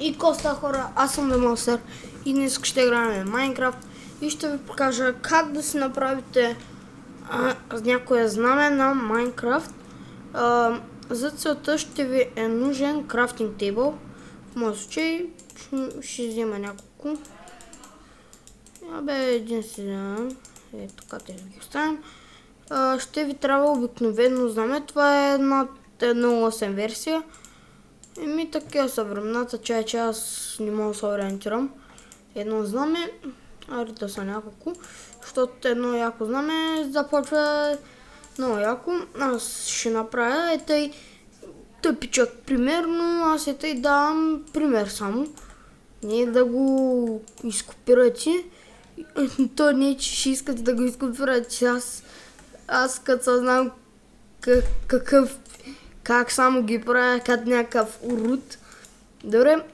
И коста хора, аз съм Демонстър и днес ще играем Майнкрафт и ще ви покажа как да си направите някое знаме на Майнкрафт. За целта ще ви е нужен крафтинг тейбъл. В моя случай ще взема няколко. Един си вземам. Така те ги оставим. Ще ви трябва обикновено знаме. Това е една 1.8 версия. Такива са времената, че аз не мога да се ориентирам. Едно знаме, да са няколко, защото едно яко знаме започва много яко. Аз ще направя тъй тъпичък примерно, аз тъй давам пример само. Не да го изкопирате. То не е, че ще искате да го изкопирате. Аз като съзнам как само ги правя като някакъв урод. Добре,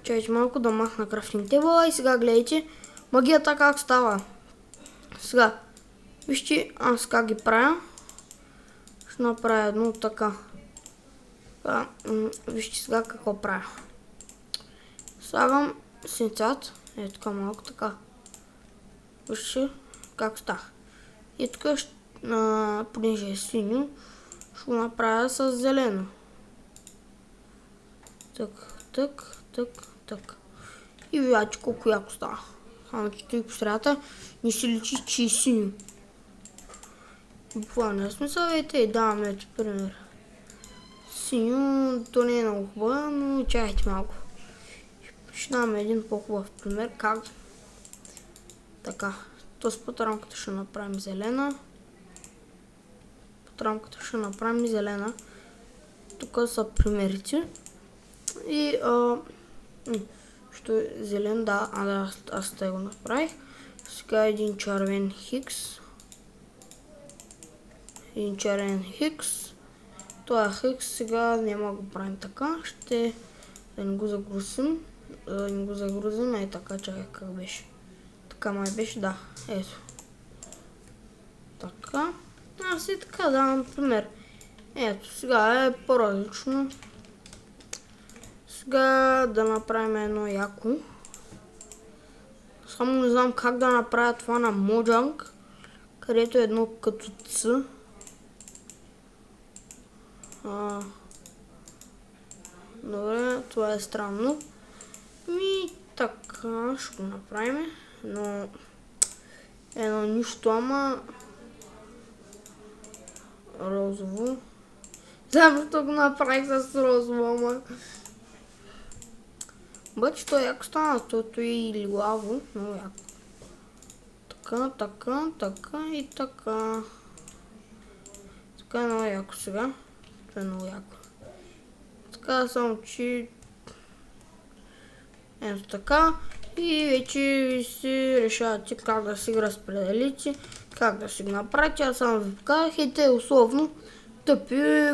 чайче малко да махна крафтинг тейбъла и сега гледайте магията как става. Сега, вижте аз как ги правя. Ще направя едно така. Вижте сега какво правя. Слагам син цвят, така малко така. Вижте как става. И тук, понеже е синьо, ще го направя с зелено. Так. И видите колко яко става. Само че той по средата не си личи, че е синьо. Буквално смисъл и даваме ето пример. Синьо, то не е много хубаво, но чакайте малко. Ще даваме един по-хубав пример. Как? Така. Тоест под рамката ще направим зелена. Тук са примерите. И що е зелен, да, аз те го направих. Сега един червен хикс. Това хикс сега няма го правим така. Ще да не го загрузим. Така, чакай как беше. Така май беше, да. Ето. Така. Аз и така давам пример. Ето, сега е по-различно. Сега да направим едно яко. Само не знам как да направя това на Mojang, където е едно като Ц. Добре, това е странно. Така, ще го направим. Едно нищо, ама розово. Знам, защо го направих с розово, ама бъде, то яко стана, защото и лилаво, много яко. Така и така. Така е много яко сега. Това е много яко. Така само, че ето така. И вече ви си решавате как да си го разпределите, как да си го направите. Аз само ви показах и те условно тъпи,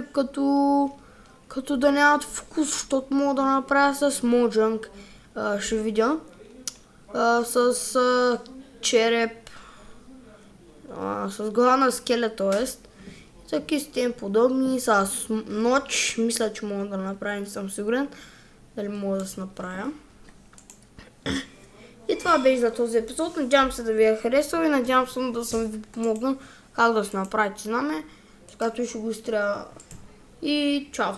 като да нямат вкус, защото мога да направя с Mojang. Ще видя. С череп, с глава на скелет, т.е. Таки с тем подобни, с ноч, мисля, че мога да направя, не съм сигурен дали мога да се направя. И това беше за този епизод. Надявам се да ви е харесал и надявам се да съм ви помогнал как да се направите знаме, с като ще го изтря. И чао!